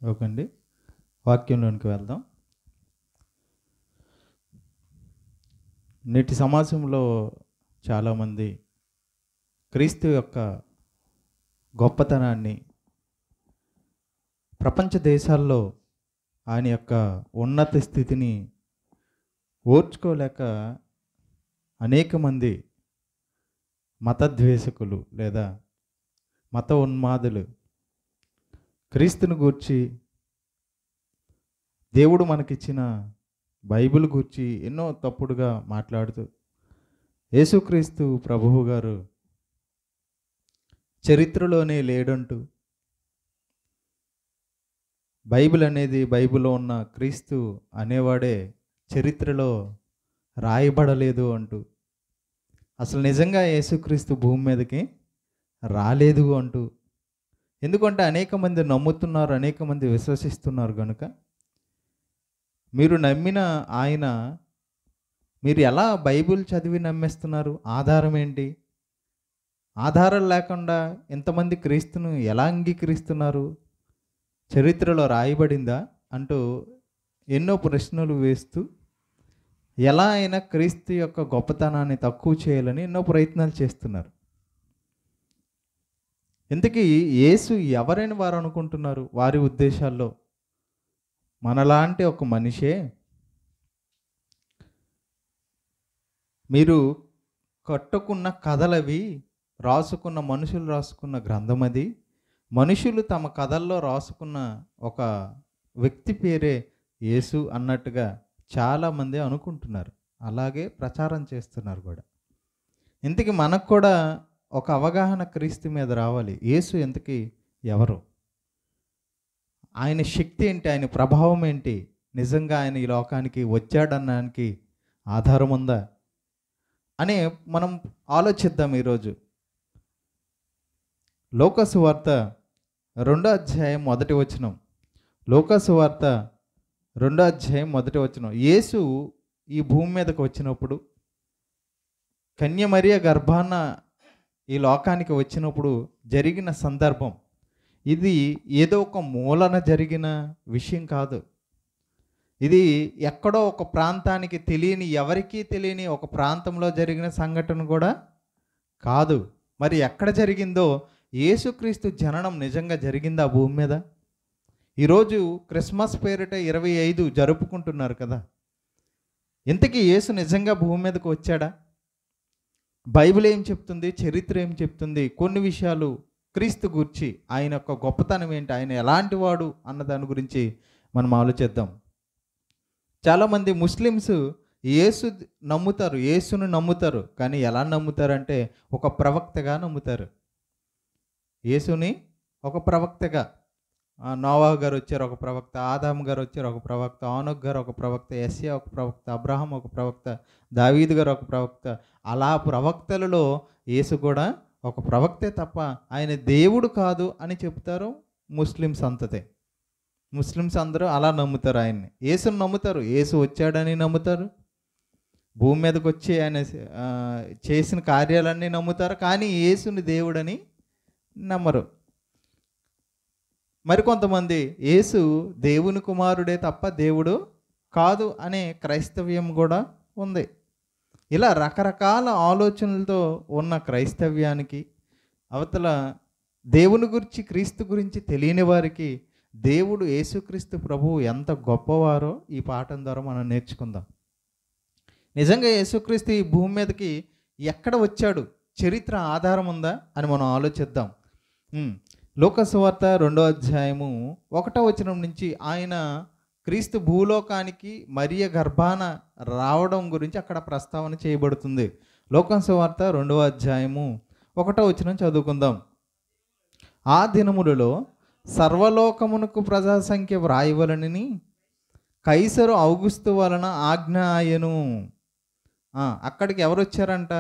Okay అండి. వాక్యంలోనికి వెళ్దాం. నేటి సమాజంలో చాలామంది క్రీస్తు యొక్క గొప్పతనాన్ని ప్రపంచ దేశాల్లో ఆయన యొక్క ఉన్నత స్థితిని ఓర్చుకోలేక అనేక మంది మతద్వేషకులు లేదా మత ఉన్మాదులు క్రీస్తుని గూర్చి, దేవుడు మనకిచ్చిన బైబిల్ గూర్చి ఎన్నో తప్పుడుగా మాట్లాడుతూ, యేసుక్రీస్తు ప్రభువు గారు చరిత్రలోనే లేడంటూ, బైబిల్ అనేది బైబిల్లో ఉన్న క్రీస్తు అనేవాడే చరిత్రలో రాయబడలేదు అంటూ, అసలు నిజంగా యేసుక్రీస్తు భూమి మీదకి రాలేదు అంటూ, ఎందుకంటే అనేక మంది నమ్ముతున్నారు, అనేక మంది విశ్వసిస్తున్నారు కనుక మీరు నమ్మిన ఆయన, మీరు ఎలా బైబిల్ చదివి నమ్మేస్తున్నారు? ఆధారం ఏంటి? ఆధారం లేకుండా ఇంతమంది క్రీస్తును ఎలా అంగీకరిస్తున్నారు? చరిత్రలో రాయబడిందా అంటూ ఎన్నో ప్రశ్నలు వేస్తూ ఎలా అయినా క్రీస్తు యొక్క గొప్పతనాన్ని తక్కువ చేయాలని ఎన్నో ప్రయత్నాలు చేస్తున్నారు. ఇంతకీ యేసు ఎవరని వారు అనుకుంటున్నారు? వారి ఉద్దేశాల్లో మనలాంటి ఒక మనిషే. మీరు కట్టుకున్న కథలవి, రాసుకున్న మనుషులు రాసుకున్న గ్రంథం అది. మనుషులు తమ కథల్లో రాసుకున్న ఒక వ్యక్తి పేరే యేసు అన్నట్టుగా చాలామంది అనుకుంటున్నారు. అలాగే ప్రచారం చేస్తున్నారు కూడా. ఇంతకీ మనకు కూడా ఒక అవగాహన క్రీస్తు మీద రావాలి. యేసు ఇంతకీ ఎవరు? ఆయన శక్తి ఏంటి? ఆయన ప్రభావం ఏంటి? నిజంగా ఆయన ఈ లోకానికి వచ్చాడనడానికి ఆధారం ఉందా అని మనం ఆలోచిద్దాం ఈరోజు. లూకా సువార్త 2వ అధ్యాయం 1వ వచనం. లూకా సువార్త 2వ అధ్యాయం 1వ వచనం. యేసు ఈ భూమి మీదకి వచ్చినప్పుడు, కన్య మరియ గర్భాన ఈ లోకానికి వచ్చినప్పుడు జరిగిన సందర్భం ఇది. ఏదో ఒక మూలన జరిగిన విషయం కాదు. ఇది ఎక్కడో ఒక ప్రాంతానికి తెలియని, ఎవరికీ తెలియని ఒక ప్రాంతంలో జరిగిన సంఘటన కూడా కాదు. మరి ఎక్కడ జరిగిందో? యేసుక్రీస్తు జననం నిజంగా జరిగిందా భూమి మీద? ఈరోజు క్రిస్మస్ పేరిట 25 జరుపుకుంటున్నారు కదా. ఇంతకీ యేసు నిజంగా భూమి మీదకి వచ్చాడా? బైబిల్ ఏం చెప్తుంది? చరిత్ర ఏం చెప్తుంది? కొన్ని విషయాలు క్రీస్తు గురించి, ఆయన యొక్క గొప్పతనం ఏంటి, ఆయన ఎలాంటి వాడు అన్న దాని గురించి మనం ఆలోచిద్దాం. చాలామంది ముస్లిమ్స్ నమ్ముతారు, యేసును నమ్ముతారు. కానీ ఎలా నమ్ముతారంటే ఒక ప్రవక్తగా నమ్ముతారు. యేసుని ఒక ప్రవక్తగా. నోవాహు గారు వచ్చారు ఒక ప్రవక్త, ఆదాము గారు వచ్చారు ఒక ప్రవక్త, ఆనోక్ గారు ఒక ప్రవక్త, యెషయా ఒక ప్రవక్త, అబ్రహాం ఒక ప్రవక్త, దావీదు గారు ఒక ప్రవక్త. అలా ప్రవక్తలలో యేసు కూడా ఒక ప్రవక్తే తప్ప ఆయన దేవుడు కాదు అని చెప్తారు ముస్లిమ్స్ అంతతే. ముస్లిమ్స్ అందరూ అలా నమ్ముతారు ఆయన్ని. యేసుని నమ్ముతారు, యేసు వచ్చాడని నమ్ముతారు, భూమి మీదకి వచ్చి ఆయన చేసిన కార్యాలన్నీ నమ్ముతారు. కానీ యేసుని దేవుడని నమ్మరు. మరికొంతమంది యేసు దేవుని కుమారుడే తప్ప దేవుడు కాదు అనే క్రైస్తవ్యం కూడా ఉంది. ఇలా రకరకాల ఆలోచనలతో ఉన్న క్రైస్తవ్యానికి, అవతల దేవుని గురించి, క్రీస్తు గురించి తెలియని వారికి దేవుడు యేసుక్రీస్తు ప్రభువు ఎంత గొప్పవారో ఈ పాఠం ద్వారా మనం నేర్చుకుందాం. నిజంగా యేసుక్రీస్తు ఈ భూమి మీదకి ఎక్కడ వచ్చాడు? చరిత్ర ఆధారం ఉందా అని మనం ఆలోచిద్దాం. లూకా సువార్త 2వ అధ్యాయము 1వ వచనం నుంచి ఆయన క్రీస్తు భూలోకానికి మరియ గర్భాన రావడం గురించి అక్కడ ప్రస్తావన చేయబడుతుంది. లూకా సువార్త 2వ అధ్యాయము 1వ వచనం చదువుకుందాం. ఆ దినములలో సర్వలోకమునకు ప్రజా సంఖ్య వ్రాయవలనని కైసరు ఔగుస్తు వలన ఆజ్ఞ ఆయను. అక్కడికి ఎవరు వచ్చారంట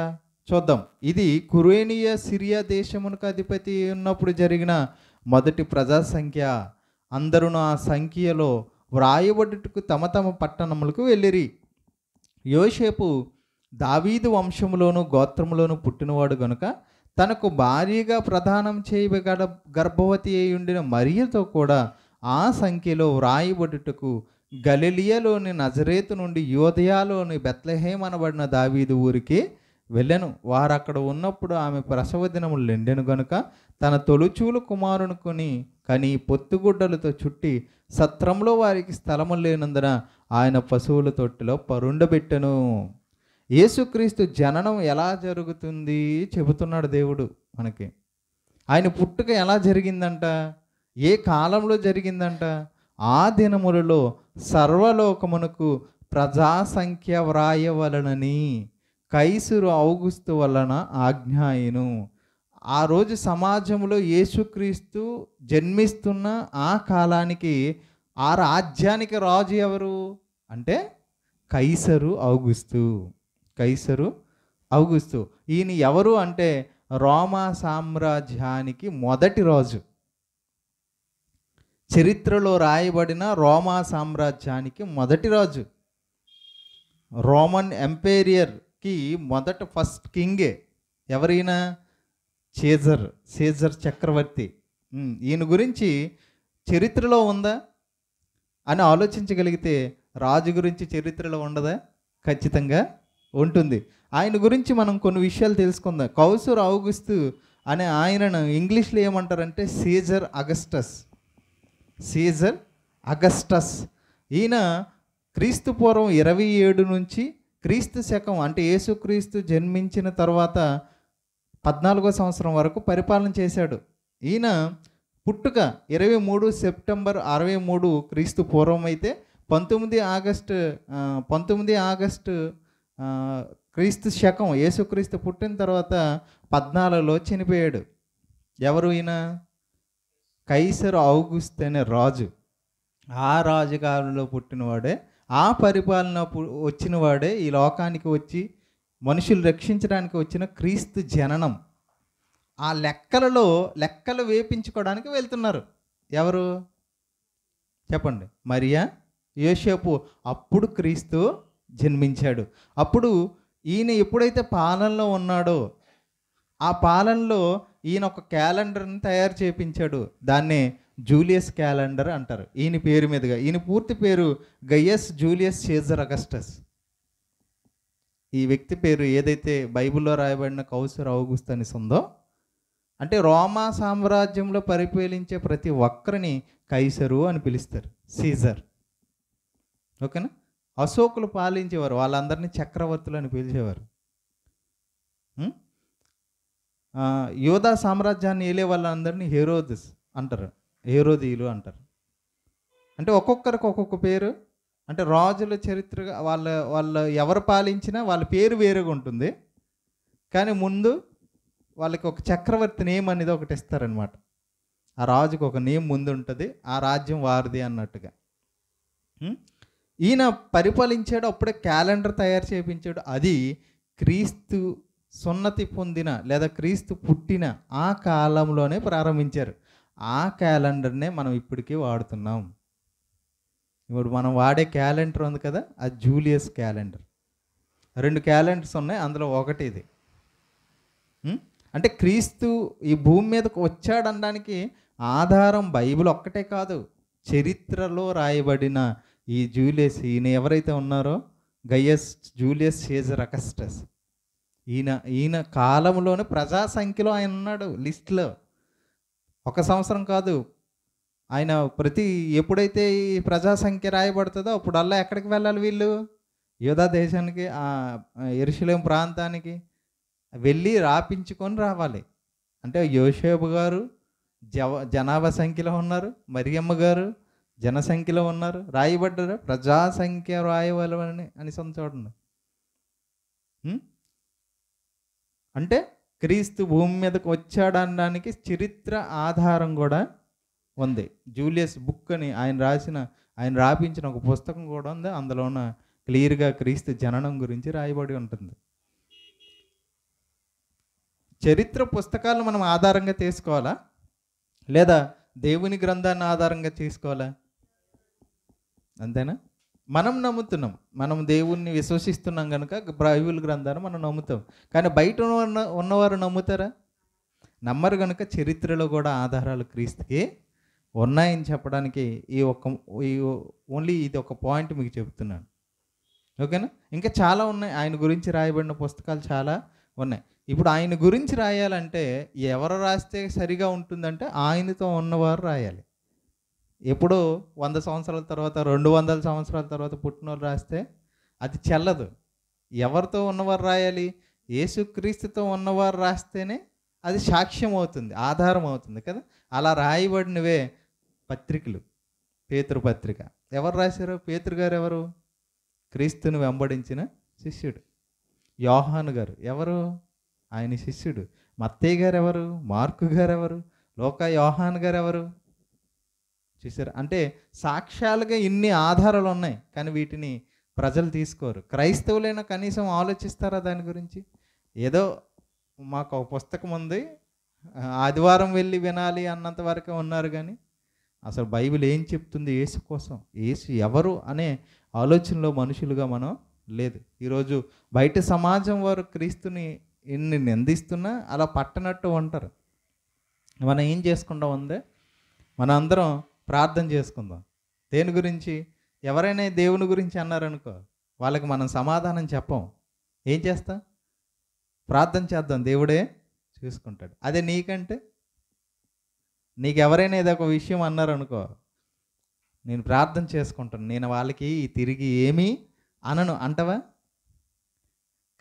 చూద్దాం. ఇది కురేనియ సిరియా దేశమునకు అధిపతి ఉన్నప్పుడు జరిగిన మొదటి ప్రజా సంఖ్య. అందరూ ఆ సంఖ్యలో వ్రాయబడుటకు తమ తమ పట్టణములకు వెళ్ళిరి. యోసేపు దావీదు వంశములోను గోత్రములోను పుట్టినవాడు గనుక తనకు భార్యగా ప్రదానం చేయబడ గర్భవతి అయి ఉండిన మరియతో కూడా ఆ సంఖ్యలో వ్రాయబడుటకు గలిలియలోని నజరేతు నుండి యోదయాలోని బెత్లెహేం అనబడిన దావీదు ఊరికి వెళ్ళెను. వారు అక్కడ ఉన్నప్పుడు ఆమె ప్రసవ దినములు నిండెను గనుక తన తొలుచూలు కుమారుని కని పొత్తుగుడ్డలతో చుట్టి సత్రంలో వారికి స్థలము లేనందున ఆయన పశువుల తొట్టిలో పరుండబెట్టెను. యేసుక్రీస్తు జననం ఎలా జరుగుతుంది చెబుతున్నాడు దేవుడు మనకి. ఆయన పుట్టుక ఎలా జరిగిందంట, ఏ కాలంలో జరిగిందంట? ఆ దినములలో సర్వలోకమునకు ప్రజాసంఖ్య వ్రాయవలనని కైసరు ఔగుస్తు వలన ఆజ్ఞాయను. ఆ రోజు సమాజంలో యేసుక్రీస్తు జన్మిస్తున్న ఆ కాలానికి ఆ రాజ్యానికి రాజు ఎవరు అంటే కైసరు ఔగుస్తు. కైసరు ఔగుస్తు ఈయన ఎవరు అంటే రోమా సామ్రాజ్యానికి మొదటి రాజు. చరిత్రలో రాయబడిన రోమా సామ్రాజ్యానికి మొదటి రాజు. రోమన్ ఎంపైరియర్కి ఫస్ట్ కింగే ఎవరైనా సీజర్ చక్రవర్తి. ఈయన గురించి చరిత్రలో ఉందా అని ఆలోచించగలిగితే రాజు గురించి చరిత్రలో ఉండదా? ఖచ్చితంగా ఉంటుంది. ఆయన గురించి మనం కొన్ని విషయాలు తెలుసుకుందాం. కౌసర్ ఔగుస్తు అనే ఆయనను ఇంగ్లీష్లో ఏమంటారంటే సీజర్ అగస్టస్. ఈయన క్రీస్తు పూర్వం 27 నుంచి క్రీస్తు శకం అంటే యేసుక్రీస్తు జన్మించిన తర్వాత 14వ సంవత్సరం వరకు పరిపాలన చేశాడు. ఈయన పుట్టుక 23 సెప్టెంబర్ 63 క్రీస్తు పూర్వం అయితే 19 ఆగస్టు క్రీస్తు శకం యేసుక్రీస్తు పుట్టిన తర్వాత 14లో చనిపోయాడు. ఎవరు ఈయన? కైసరు ఔగుస్తు అనే రాజు. ఆ రాజుగారిలో పుట్టినవాడే, ఆ పరిపాలన వచ్చినవాడే ఈ లోకానికి వచ్చి మనుషులు రక్షించడానికి వచ్చిన క్రీస్తు జననం. ఆ లెక్కలు వేపించుకోవడానికి వెళ్తున్నారు. ఎవరు చెప్పండి? మరియా, యోసేపు. అప్పుడు క్రీస్తు జన్మించాడు. అప్పుడు ఈయన ఎప్పుడైతే పాలనలో ఉన్నాడో ఆ పాలనలో ఈయన ఒక క్యాలెండర్ని తయారు చేయించాడు. దాన్నే జూలియస్ క్యాలెండర్ అంటారు ఈయన పేరు మీదుగా. ఈయన పూర్తి పేరు గయస్ జూలియస్ సీజర్ అగస్టస్. ఈ వ్యక్తి పేరు ఏదైతే బైబిల్లో రాయబడిన కౌసర్ ఔగుస్తు అని ఉందో, అంటే రోమా సామ్రాజ్యంలో పరిపాలించే ప్రతి ఒక్కరిని కైసరు అని పిలుస్తారు, సీజర్. ఓకేనా? అశోకులు పాలించేవారు, వాళ్ళందరినీ చక్రవర్తులు అని పిలిచేవారు. యోధా సామ్రాజ్యాన్ని ఏలే వాళ్ళందరినీ హెరోదస్ అంటారు, హెరోదీయులు అంటారు. అంటే ఒక్కొక్కరికి ఒక్కొక్క పేరు. అంటే రాజుల చరిత్రగా వాళ్ళ ఎవరు పాలించినా వాళ్ళ పేరు వేరుగా ఉంటుంది, కానీ ముందు వాళ్ళకి ఒక చక్రవర్తి నేమ్ అనేది ఒకటి ఇస్తారనమాట. ఆ రాజుకు ఒక నేమ్ ముందు ఉంటుంది, ఆ రాజ్యం వారిది అన్నట్టుగా. ఈయన పరిపాలించాడు. అప్పుడే క్యాలెండర్ తయారు చేయించాడు. అది క్రీస్తు సున్నతి పొందిన లేదా క్రీస్తు పుట్టిన ఆ కాలంలోనే ప్రారంభించారు. ఆ క్యాలెండర్నే మనం ఇప్పటికీ వాడుతున్నాం. ఇప్పుడు మనం వాడే క్యాలెండర్ ఉంది కదా, అది జూలియస్ క్యాలెండర్. 2 క్యాలెండర్స్ ఉన్నాయి, అందులో ఒకటి ఇది. అంటే క్రీస్తు ఈ భూమి మీదకు వచ్చాడనడానికి ఆధారం బైబిల్ ఒక్కటే కాదు, చరిత్రలో రాయబడిన ఈ జూలియస్, ఈయన ఎవరైతే ఉన్నారో గయస్ జూలియస్ సీజర్ అగస్టస్, ఈయన కాలంలోనే ప్రజా సంఖ్యలో ఆయన ఉన్నాడు లిస్ట్లో. 1 సంవత్సరం కాదు, ఆయన ఎప్పుడైతే ఈ ప్రజా సంఖ్య రాయబడుతుందో అప్పుడల్లా ఎక్కడికి వెళ్ళాలి వీళ్ళు? యూదా దేశానికి, యెరూషలేము ప్రాంతానికి వెళ్ళి రాపించుకొని రావాలి. అంటే యోసేపు గారు జనాభా సంఖ్యలో ఉన్నారు, మరియమ్మ గారు జనసంఖ్యలో ఉన్నారు, రాయబడ్డారు. ప్రజాసంఖ్య రాయవలని అని చూడండి. అంటే క్రీస్తు భూమి మీదకు వచ్చాడనడానికి చరిత్ర ఆధారం కూడా ఉంది. జూలియస్ బుక్ అని ఆయన రాపించిన ఒక పుస్తకం కూడా ఉంది. అందులోన క్లియర్గా క్రీస్తు జననం గురించి రాయబడి ఉంటుంది. చరిత్ర పుస్తకాలను మనం ఆధారంగా తీసుకోవాలా లేదా దేవుని గ్రంథాన్ని ఆధారంగా తీసుకోవాలా? అంతేనా? మనం నమ్ముతున్నాం, మనం దేవుణ్ణి విశ్వసిస్తున్నాం కనుక బైబిల్ గ్రంథాన్ని మనం నమ్ముతాం. కానీ బయట ఉన్నవారు నమ్ముతారా? నమ్మరు. కనుక చరిత్రలో కూడా ఆధారాలు క్రీస్తుకి ఉన్నాయని చెప్పడానికి ఈ ఓన్లీ ఇది ఒక పాయింట్ మీకు చెప్తున్నాను. ఓకేనా? ఇంకా చాలా ఉన్నాయి, ఆయన గురించి రాయబడిన పుస్తకాలు చాలా ఉన్నాయి. ఇప్పుడు ఆయన గురించి రాయాలంటే ఎవరు రాస్తే సరిగా ఉంటుందంటే ఆయనతో ఉన్నవారు రాయాలి. ఎప్పుడో 100 సంవత్సరాల తర్వాత 200 సంవత్సరాల తర్వాత పుట్టినోళ్ళు రాస్తే అది చెల్లదు. ఎవరితో ఉన్నవారు రాయాలి? యేసుక్రీస్తుతో ఉన్నవారు రాస్తేనే అది సాక్ష్యం అవుతుంది, ఆధారం అవుతుంది కదా. అలా రాయబడినవే పత్రికలు. పేతురు పత్రిక ఎవరు రాశారు? పేతురు గారు ఎవరు? క్రీస్తుని వెంబడించిన శిష్యుడు. యోహాను గారు ఎవరు? ఆయన శిష్యుడు. మత్తయి గారు ఎవరు? మార్కు గారు ఎవరు? లోకా యోహాను గారు ఎవరు? చూసారు అంటే సాక్ష్యాలుగా ఇన్ని ఆధారాలు ఉన్నాయి, కానీ వీటిని ప్రజలు తీసుకోరు. క్రైస్తవులైనా కనీసం ఆలోచిస్తారా దాని గురించి? ఏదో మాకు ఒక పుస్తకం ఉంది, ఆదివారం వెళ్ళి వినాలి అన్నంత వరకే ఉన్నారు, కానీ అసలు బైబిల్ ఏం చెప్తుంది యేసు కోసం, యేసు ఎవరు అనే ఆలోచనలో మనుషులుగా మనం లేదు. ఈరోజు బయట సమాజం వారు క్రీస్తుని ఎన్ని నిందిస్తున్నా అలా పట్టనట్టు ఉంటారు. మనం ఏం చేసుకుంటాం ఉందే, మన అందరం ప్రార్థన చేసుకుందాం. దేని గురించి? ఎవరైనా దేవుని గురించి అన్నారనుకో, వాళ్ళకి మనం సమాధానం చెప్పం. ఏం చేస్తాం? ప్రార్థన చేద్దాం, దేవుడే చూసుకుంటాడు. అదే నీకంటే, నీకు ఎవరైనా ఏదో ఒక విషయం అన్నారనుకో, నేను ప్రార్థన చేసుకుంటాను, నేను వాళ్ళకి తిరిగి ఏమీ అనను అంటవా?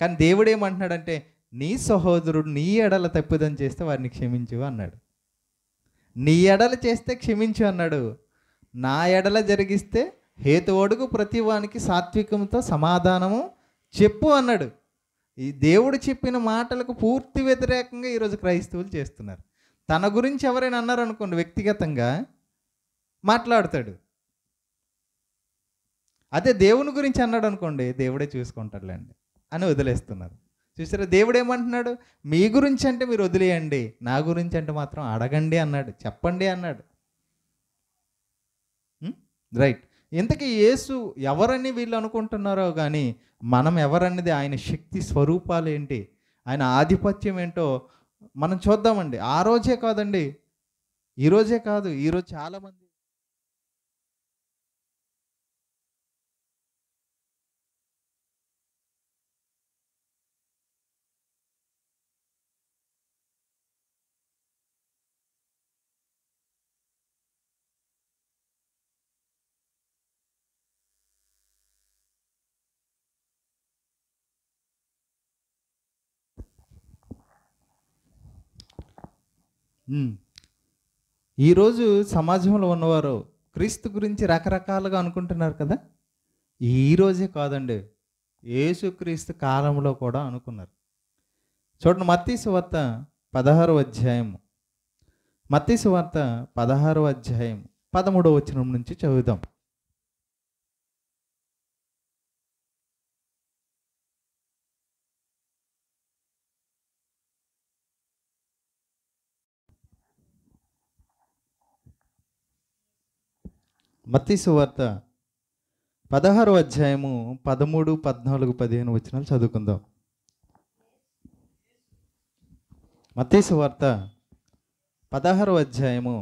కానీ దేవుడు ఏమంటున్నాడంటే, నీ సహోదరుడు నీ ఎడల తప్పిదం చేస్తే వారిని క్షమించు అన్నాడు. నీ ఎడల చేస్తే క్షమించు అన్నాడు. నా ఎడల జరిగిస్తే హేతువడుగు ప్రతి వానికి సాత్వికంతో సమాధానము చెప్పు అన్నాడు. ఈ దేవుడు చెప్పిన మాటలకు పూర్తి వ్యతిరేకంగా ఈరోజు క్రైస్తవులు చేస్తున్నారు. తన గురించి ఎవరైనా అన్నారనుకోండి, వ్యక్తిగతంగా మాట్లాడతాడు. అదే దేవుని గురించి అన్నాడు అనుకోండి, దేవుడే చూసుకుంటాడులేండి అని వదిలేస్తున్నారు. చూసారా, దేవుడు ఏమంటున్నాడు? మీ గురించి అంటే మీరు వదిలేయండి, నా గురించి అంటే మాత్రం అడగండి అన్నాడు, చెప్పండి అన్నాడు. రైట్. ఇంతకీ యేసు ఎవరని వీళ్ళు అనుకుంటున్నారో కానీ మనం ఎవరన్నది, ఆయన శక్తి స్వరూపాలు ఏంటి, ఆయన ఆధిపత్యం ఏంటో మనం చూద్దామండి. ఆ రోజే కాదండి, ఈరోజే కాదు, ఈరోజు చాలామంది ఈరోజు సమాజంలో ఉన్నవారు క్రీస్తు గురించి రకరకాలుగా అనుకుంటున్నారు కదా. ఈరోజే కాదండి, యేసుక్రీస్తు కాలంలో కూడా అనుకున్నారు. చూడండి, మత్తయి సువార్త 16వ అధ్యాయం, మత్తయి సువార్త 16వ అధ్యాయం 13వ వచనం నుంచి చదువుదాం. మత్తయి సువార్త 16వ అధ్యాయము 13, 14, 15 వచనాలు చదువుకుందాం. మత్తయి సువార్త 16వ అధ్యాయము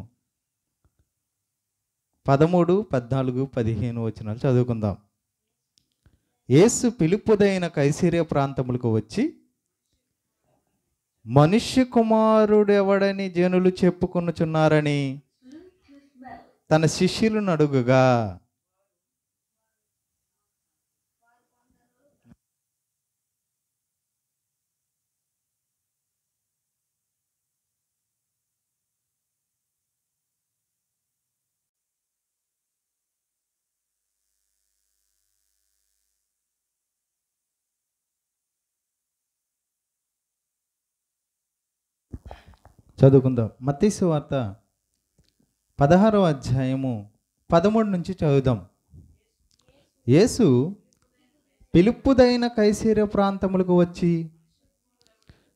13, 14, 15 వచనాలు చదువుకుందాం. యేసు ఫిలిప్పుదైన కైసరియా ప్రాంతములకు వచ్చి, మనుష్య కుమారుడెవడని జనులు చెప్పుకొనుచున్నారని తన శిష్యులను అడుగుగా, చదువుకుందాం. మత్తయి సువార్త 16వ అధ్యాయము 13 నుంచి చదువుదాం. యేసు ఫిలిప్పుదైన కైసరియా ప్రాంతములకు వచ్చి,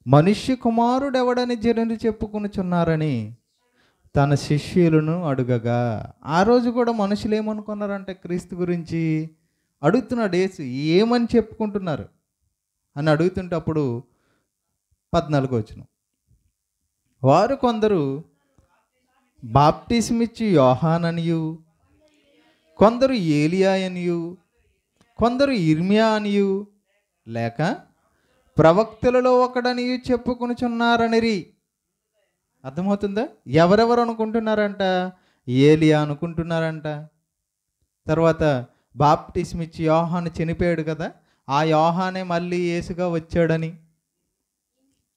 మనుష్య కుమారుడెవడని జనులు చెప్పుకొనుచున్నారని తన శిష్యులను అడుగగా. ఆ రోజు కూడా మనుషులు ఏమనుకున్నారంటే క్రీస్తు గురించి అడుగుతున్నాడు యేసు, ఏమని చెప్పుకుంటున్నారు అని అడుగుతుంటే అప్పుడు 14వ వచనం, వారు కొందరు బాప్టిస్మిచ్చి యోహాననియు, కొందరు ఏలియా అనియు, కొందరు ఇర్మియా అనియు, లేక ప్రవక్తలలో ఒకడనియు చెప్పుకొనుచున్నారనిరి. అర్థమవుతుందా? ఎవరెవరు అనుకుంటున్నారంట? ఏలియా అనుకుంటున్నారంట. తర్వాత బాప్టిస్మిచ్చి యోహాను చనిపోయాడు కదా, ఆ యోహానే మళ్ళీ యేసుగా వచ్చాడని.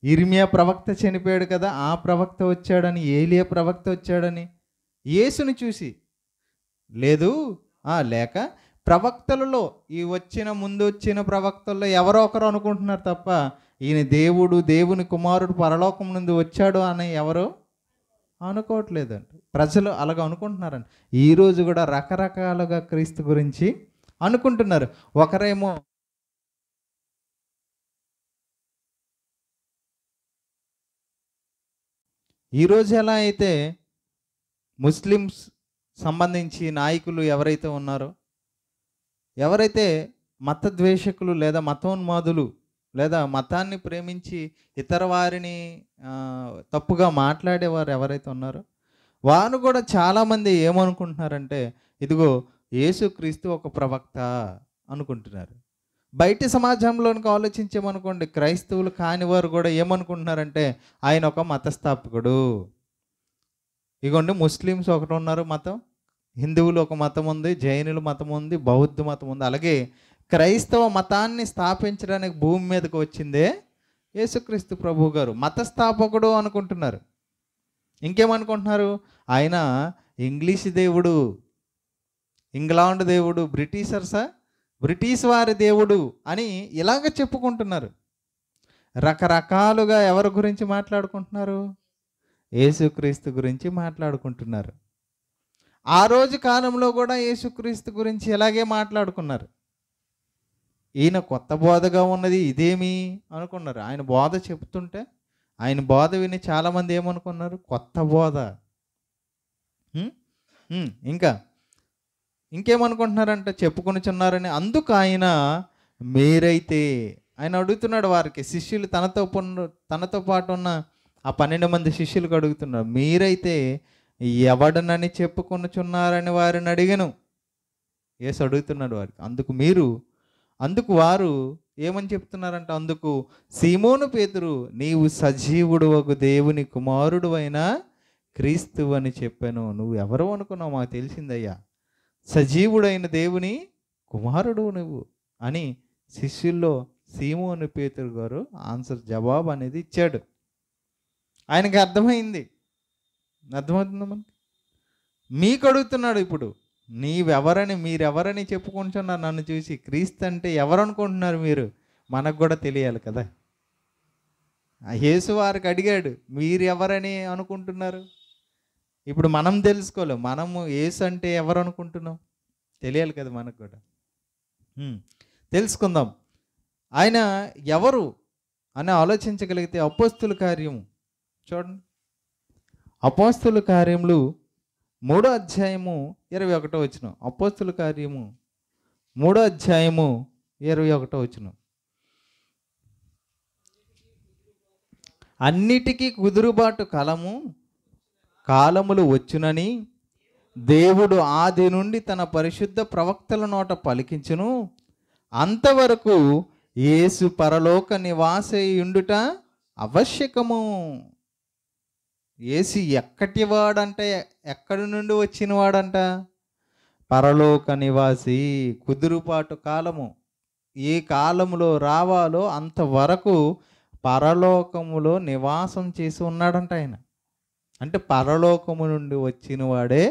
ఇర్మియా ప్రవక్త చనిపోయాడు కదా, ఆ ప్రవక్త వచ్చాడని. ఏలియా ప్రవక్త వచ్చాడని యేసుని చూసి. లేదు, లేక ప్రవక్తలలో ఈ ముందు వచ్చిన ప్రవక్తల్లో ఎవరో ఒకరు అనుకుంటున్నారు తప్ప ఈయన దేవుని కుమారుడు పరలోకం నుండి వచ్చాడు అని ఎవరు అనుకోవట్లేదంట. ప్రజలు అలాగ అనుకుంటున్నారంట. ఈరోజు కూడా రకరకాలుగా క్రీస్తు గురించి అనుకుంటున్నారు. ఒకరేమో ఈరోజు ఎలా అయితే ముస్లిమ్స్ సంబంధించి నాయకులు ఎవరైతే ఉన్నారో, ఎవరైతే మత ద్వేషకులు లేదా మతోన్మాదులు లేదా మతాన్ని ప్రేమించి ఇతర వారిని తప్పుగా మాట్లాడేవారు ఎవరైతే ఉన్నారో, వారు కూడా చాలామంది ఏమనుకుంటున్నారంటే, ఇదిగో యేసుక్రీస్తు ఒక ప్రవక్త అనుకుంటున్నారు. బయటి సమాజంలోనికి ఆలోచించామనుకోండి, క్రైస్తవులు కాని వారు కూడా ఏమనుకుంటున్నారంటే, ఆయన ఒక మతస్థాపకుడు. ఇగోండి, ముస్లిమ్స్ ఒకటి ఉన్నారు మతం, హిందువులు ఒక మతం ఉంది, జైనుల మతం ఉంది, బౌద్ధ మతం ఉంది. అలాగే క్రైస్తవ మతాన్ని స్థాపించడానికి భూమి మీదకి వచ్చిందే యేసుక్రీస్తు ప్రభు గారు. మతస్థాపకుడు అనుకుంటున్నారు. ఇంకేమనుకుంటున్నారు? ఆయన ఇంగ్లీష్ దేవుడు, ఇంగ్లాండ్ దేవుడు, బ్రిటిష్ వారి దేవుడు అని ఇలాగ చెప్పుకుంటున్నారు. రకరకాలుగా ఎవరి గురించి మాట్లాడుకుంటున్నారు? యేసుక్రీస్తు గురించి మాట్లాడుకుంటున్నారు. ఆ రోజు కాలంలో కూడా యేసుక్రీస్తు గురించి ఇలాగే మాట్లాడుకున్నారు. ఈయన కొత్త బోధగా ఉన్నది ఇదేమి అనుకున్నారు. ఆయన బోధ చెప్తుంటే, ఆయన బోధ విని చాలామంది ఏమనుకున్నారు? కొత్త బోధ. ఇంకేమనుకుంటున్నారంటే, చెప్పుకొనిచున్నారని. అందుకు ఆయన మీరైతే, ఆయన అడుగుతున్నాడు వారికి, శిష్యులు తనతో పాటు ఉన్న ఆ 12 మంది శిష్యులకు అడుగుతున్నారు, మీరైతే ఎవడనని చెప్పుకొనుచున్నారని వారిని అడిగాను. యేసు అడుగుతున్నాడు వారికి. అందుకు వారు ఏమని చెప్తున్నారంట? అందుకు సీమోను పేతురు, నీవు సజీవుడు ఒక దేవుని కుమారుడు అయిన క్రీస్తు అని చెప్పాను. నువ్వు ఎవరు అనుకున్నావు? మాకు తెలిసిందయ్యా, సజీవుడైన దేవుని కుమారుడు నువ్వు అని శిష్యుల్లో సీమోను పేతురు గారు జవాబు అనేది ఇచ్చాడు. ఆయనకి అర్థమైంది. అర్థమవుతుందా? మనకి మీకు అడుగుతున్నాడు ఇప్పుడు, మీరెవరని చెప్పుకుంటున్నారు నన్ను చూసి? క్రీస్తు అంటే ఎవరు అనుకుంటున్నారు మీరు? మనకు కూడా తెలియాలి కదా. యేసు వారికి అడిగాడు, మీరు ఎవరని అనుకుంటున్నారు? ఇప్పుడు మనం తెలుసుకోలేం. మనము యేసు అంటే ఎవరు అనుకుంటున్నాం? తెలియాలి కదా మనకు కూడా. తెలుసుకుందాం. ఆయన ఎవరు అని ఆలోచించగలిగితే అపోస్తుల కార్యము చూడండి. అపోస్తుల కార్యములు 3వ అధ్యాయము 21వ వచనం. అపోస్తుల కార్యము 3వ అధ్యాయము 21వ వచనం. అన్నిటికీ కుదురుబాటు కాలములు వచ్చునని దేవుడు ఆది నుండి తన పరిశుద్ధ ప్రవక్తల నోట పలికించును. అంతవరకు యేసు పరలోక నివాసయుండుట ఆవశ్యకము. యేసు ఎక్కటివాడంటే, ఎక్కడి నుండి వచ్చినవాడంట? పరలోక నివాసి. కుదురుపాటు కాలము, ఏ కాలములో రావాలో అంతవరకు పరలోకములో నివాసం చేసి ఉన్నాడంట ఆయన. అంటే పరలోకము నుండి వచ్చిన వాడే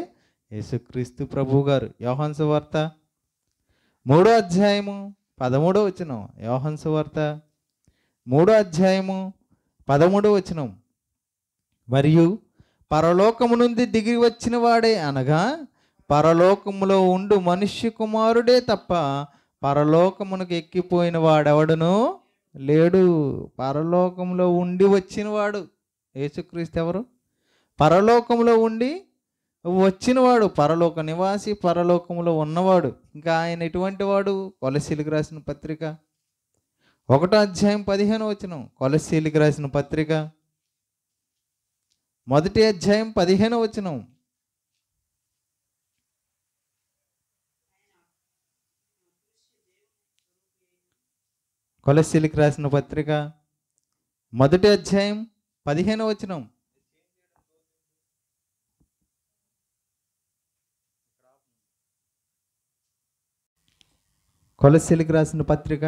యేసుక్రీస్తు ప్రభు గారు. యోహాను సువార్త 3వ అధ్యాయము 13వ వచనం. యోహాను సువార్త 3వ అధ్యాయము 13వ వచనం. మరియు పరలోకము నుండి దిగి వచ్చిన వాడే, అనగా పరలోకములో ఉండు మనుష్య కుమారుడే తప్ప పరలోకమునకు ఎక్కిపోయిన వాడెవడను లేడు. పరలోకంలో ఉండి వచ్చినవాడు యేసుక్రీస్తు. ఎవరు? పరలోకంలో ఉండి వచ్చినవాడు, పరలోక నివాసి, పరలోకంలో ఉన్నవాడు. ఇంకా ఆయన ఎటువంటి వాడు? కొలస్సీలకు రాసిన పత్రిక 1వ అధ్యాయం 15వ వచనం. కొలస్సీలకు రాసిన పత్రిక మొదటి అధ్యాయం 15వ వచనం. కొలస్సీలకు రాసిన పత్రిక మొదటి అధ్యాయం 15వ వచనం. కొలస్సీలకు రాసిన పత్రిక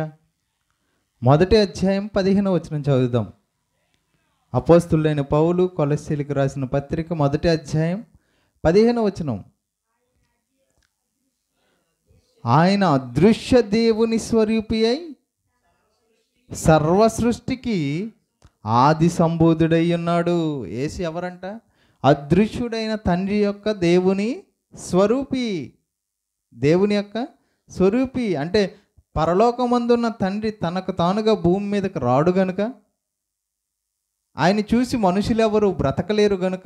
మొదటి అధ్యాయం 15వ వచనం చదువుదాం. అపోస్తులైన పౌలు కొలస్సీలకు రాసిన పత్రిక మొదటి అధ్యాయం 15వ వచనం. ఆయన అదృశ్య దేవుని స్వరూపి అయి సర్వ సృష్టికి ఆది సంబోధుడై ఉన్నాడు. యేసు ఎవరంట? అదృశ్యుడైన తండ్రి యొక్క దేవుని స్వరూపి. దేవుని యొక్క స్వరూపి అంటే పరలోకమందున్న తండ్రి తనకు తానుగా భూమి మీదకి రాడు గనుక, ఆయన చూసి మనుషులు ఎవరు బ్రతకలేరు గనుక,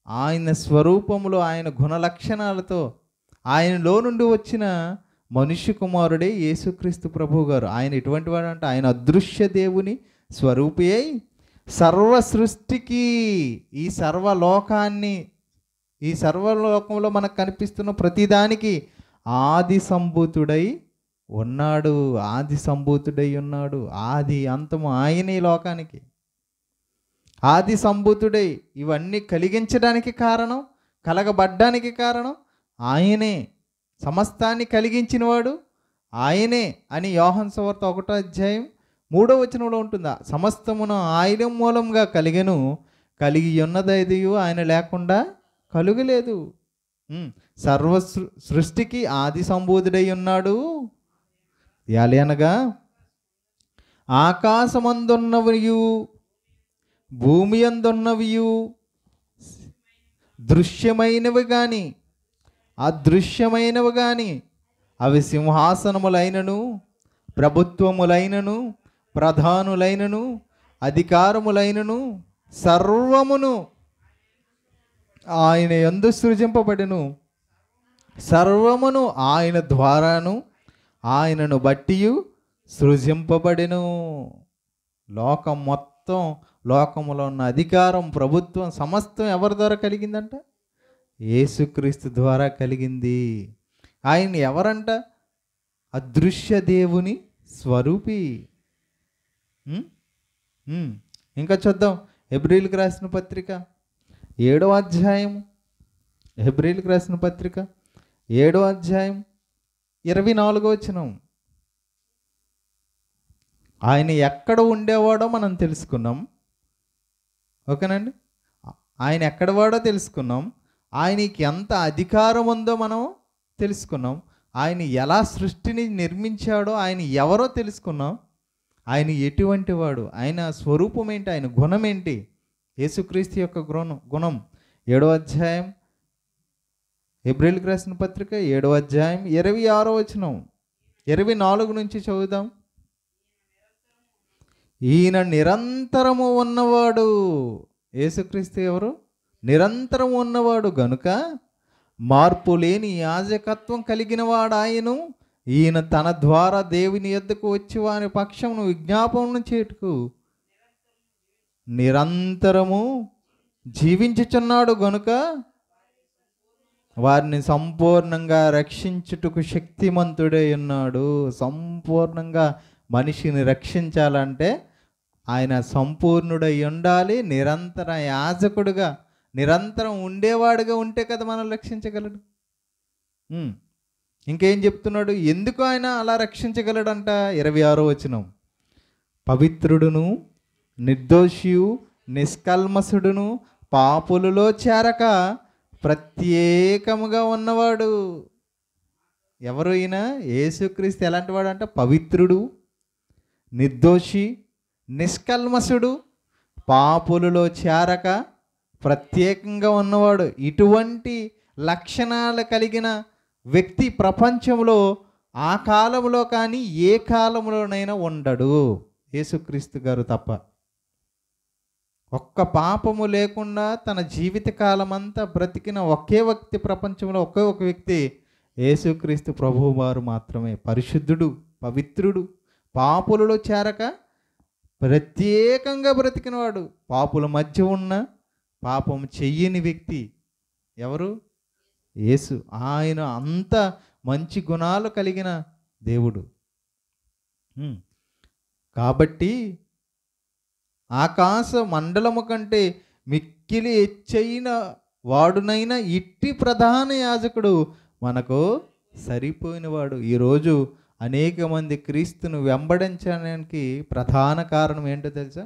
ఆయన స్వరూపములో ఆయన గుణలక్షణాలతో ఆయనలో నుండి వచ్చిన మనుష్య కుమారుడే యేసుక్రీస్తు ప్రభువు గారు. ఆయన ఎటువంటి వాడు అంటే ఆయన అదృశ్య దేవుని స్వరూపి అయి సర్వ సృష్టికి, ఈ సర్వలోకాన్ని, ఈ సర్వలోకంలో మనకు కనిపిస్తున్న ప్రతిదానికి ఆది సంభూతుడై ఉన్నాడు. ఆది సంభూతుడై ఉన్నాడు. ఆది అంతము ఆయనే లోకానికి. ఆది సంభూతుడై ఇవన్నీ కలిగించడానికి కారణం, కలగబడ్డానికి కారణం ఆయనే. సమస్తాన్ని కలిగించినవాడు ఆయనే అని యోహాను సువార్త 1వ అధ్యాయం 3వ వచనంలో ఉంటుందా. సమస్తమును ఆయన మూలంగా కలిగెను, కలిగి ఉన్నదైదియు ఆయన లేకుండా కలుగలేదు. సర్వ సృష్టికి ఆది సంబోధుడై ఉన్నాడు. అనగా ఆకాశమందున్నవియు భూమి అందున్నవియు దృశ్యమైనవి కానీ అదృశ్యమైనవి కానీ, అవి సింహాసనములైనను ప్రభుత్వములైనను ప్రధానులైనను అధికారములైనను సర్వమును ఆయన యందు సృజింపబడెను. సర్వమును ఆయన ద్వారాను ఆయనను బట్టి సృజింపబడెను. లోకం మొత్తం, లోకములో ఉన్న అధికారం, ప్రభుత్వం సమస్తం ఎవరి ద్వారా కలిగిందంట? యేసుక్రీస్తు ద్వారా కలిగింది. ఆయన ఎవరంట? అదృశ్య దేవుని స్వరూపి. ఇంకా చూద్దాం. హెబ్రీయులకు రాసిన పత్రిక 7వ అధ్యాయం, హెబ్రీయులకు రాసిన పత్రిక 7వ అధ్యాయం 24వ వచనం. ఆయన ఎక్కడ ఉండేవాడో మనం తెలుసుకున్నాం. ఓకేనండి, ఆయన ఎక్కడ వాడో తెలుసుకున్నాం. ఆయనకి ఎంత అధికారం ఉందో మనం తెలుసుకున్నాం. ఆయన ఎలా సృష్టిని నిర్మించాడో, ఆయన ఎవరో తెలుసుకున్నాం. ఆయన ఎటువంటి వాడు, ఆయన స్వరూపం ఏంటి, ఆయన గుణం ఏంటి, యేసుక్రీస్తు యొక్క గుణం. 7వ అధ్యాయం హెబ్రీయులకు రాసిన పత్రిక 7వ అధ్యాయం 26వ వచనం, 24 నుంచి చదువుదాం. ఈయన నిరంతరము ఉన్నవాడు. యేసుక్రీస్తు ఎవరు? నిరంతరం ఉన్నవాడు గనుక మార్పు లేని యాజకత్వం కలిగిన వాడు ఆయను. ఈయన తన ద్వారా దేవుని యొద్దకు వచ్చి వారి పక్షమును విజ్ఞాపనం చేటుకు నిరంతరము జీవించుచున్నాడు గనుక వారిని సంపూర్ణంగా రక్షించుటకు శక్తిమంతుడై ఉన్నాడు. సంపూర్ణంగా మనిషిని రక్షించాలంటే ఆయన సంపూర్ణుడై ఉండాలి. నిరంతర యాజకుడుగా, నిరంతరం ఉండేవాడుగా ఉంటే కదా మనం రక్షించగలడు. ఇంకేం చెప్తున్నాడు? ఎందుకు ఆయన అలా రక్షించగలడంట? 26వ వచనం. పవిత్రుడును నిర్దోషియు నిష్కల్మసుడును పాపులలో చేరక ప్రత్యేకముగా ఉన్నవాడు. ఎవరు ఈయన? యేసుక్రీస్తు ఎలాంటి వాడు అంట? పవిత్రుడు, నిర్దోషి, నిష్కల్మసుడు, పాపులలో చేరక ప్రత్యేకంగా ఉన్నవాడు. ఇటువంటి లక్షణాలు కలిగిన వ్యక్తి ప్రపంచంలో ఆ కాలంలో కానీ ఏ కాలంలోనైనా ఉండడు, యేసుక్రీస్తు గారు తప్ప. ఒక్క పాపము లేకుండా తన జీవిత కాలం అంతా బ్రతికిన ఒకే వ్యక్తి ప్రపంచంలో, ఒకే ఒక వ్యక్తి యేసుక్రీస్తు ప్రభువు వారు మాత్రమే. పరిశుద్ధుడు, పవిత్రుడు, పాపులలో చేరక ప్రత్యేకంగా బ్రతికినవాడు. పాపుల మధ్య ఉన్న పాపం చెయ్యని వ్యక్తి ఎవరు? యేసు. ఆయన అంత మంచి గుణాలు కలిగిన దేవుడు. కాబట్టి ఆకాశ మండలము కంటే మిక్కిలి హెచ్చైన వాడునైన ఇట్టి ప్రధాన యాజకుడు మనకు సరిపోయినవాడు. ఈరోజు అనేక మంది క్రీస్తును వెంబడించడానికి ప్రధాన కారణం ఏంటో తెలుసా?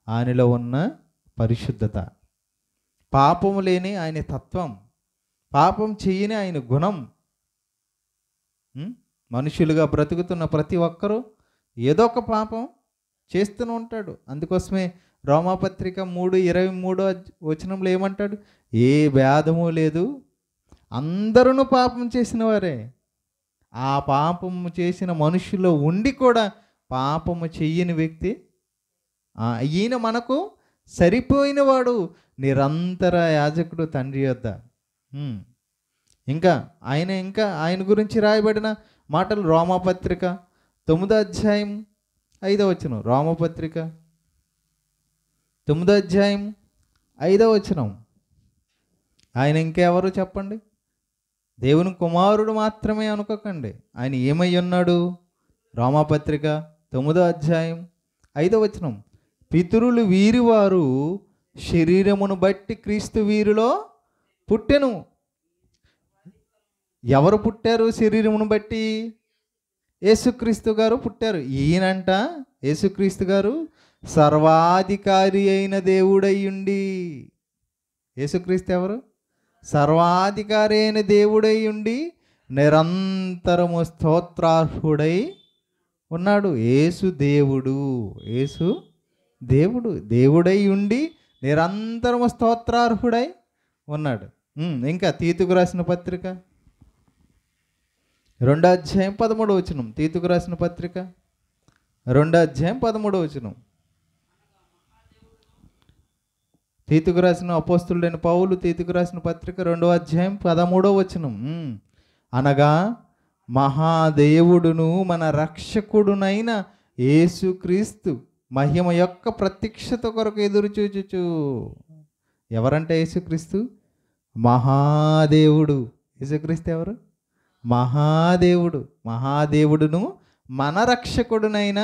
ఆయనలో ఉన్న పరిశుద్ధత, పాపము లేని ఆయన తత్వం, పాపం చేయని ఆయన గుణం. మనుషులుగా బ్రతుకుతున్న ప్రతి ఒక్కరూ ఏదో ఒక పాపం చేస్తూనే ఉంటాడు. అందుకోసమే రోమాపత్రిక 3:23 ఏమంటాడు? ఏ భేదము లేదు, అందరూ పాపం చేసిన వారే. ఆ పాపము చేసిన మనుషుల్లో ఉండి కూడా పాపము చెయ్యని వ్యక్తి ఈయన మనకు సరిపోయినవాడు, నిరంతర యాజకుడు తండ్రి యొద్ద. ఇంకా ఆయన గురించి రాయబడిన మాటలు రోమాపత్రిక 9:5 రోమాపత్రిక 9:5 ఆయన ఇంకెవరు చెప్పండి? దేవుని కుమారుడు మాత్రమే అనుకోకండి. ఆయన ఏమై ఉన్నాడు? రోమాపత్రిక 9:5 పితరులు వీరివారు శరీరమును బట్టి క్రీస్తు వీరిలో పుట్టెను. ఎవరు పుట్టారు శరీరమును బట్టి? యేసుక్రీస్తు గారు పుట్టారు. ఈయనంట యేసుక్రీస్తు గారు సర్వాధికారి అయిన దేవుడయ్యుండి. యేసుక్రీస్తు ఎవరు? సర్వాధికారి అయిన దేవుడై ఉండి నిరంతరము స్తోత్రార్హుడై ఉన్నాడు. యేసు దేవుడు, యేసు దేవుడు, దేవుడై ఉండి నిరంతరము స్తోత్రార్హుడై ఉన్నాడు. ఇంకా తీతుకు రాసిన పత్రిక 2:13 తీతుకు రాసిన పత్రిక 2:13 తీతుకు రాసిన అపోస్తులుడైన పౌలు తీతుకు రాసిన పత్రిక 2:13 అనగా మహాదేవుడును మన రక్షకుడునైన యేసుక్రీస్తు మహిమ యొక్క ప్రత్యక్షత కొరకు ఎదురు చూచుచు. ఎవరంటే యేసుక్రీస్తు? మహాదేవుడు. యేసుక్రీస్తు ఎవరు? మహాదేవుడు. మహాదేవుడును మన రక్షకుడునైన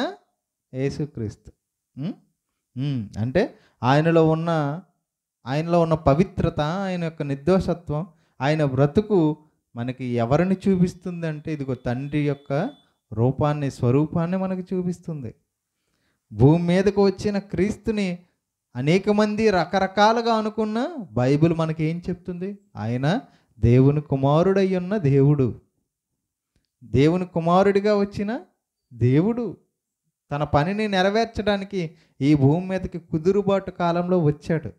యేసుక్రీస్తు. అంటే ఆయనలో ఉన్న పవిత్రత, ఆయన యొక్క నిర్దోషత్వం, ఆయన బ్రతుకు మనకి ఎవరిని చూపిస్తుంది అంటే ఇదిగో తండ్రి యొక్క రూపాన్ని, స్వరూపాన్ని మనకు చూపిస్తుంది. భూమి మీదకు వచ్చిన క్రీస్తుని అనేక మంది రకరకాలుగా అనుకున్న బైబిల్ మనకి ఏం చెప్తుంది? ఆయన దేవుని కుమారుడై ఉన్న దేవుడు, దేవుని కుమారుడిగా వచ్చిన దేవుడు తన పనిని నెరవేర్చడానికి ఈ భూమి మీదకి కుదురుబాటు కాలంలో వచ్చాడు.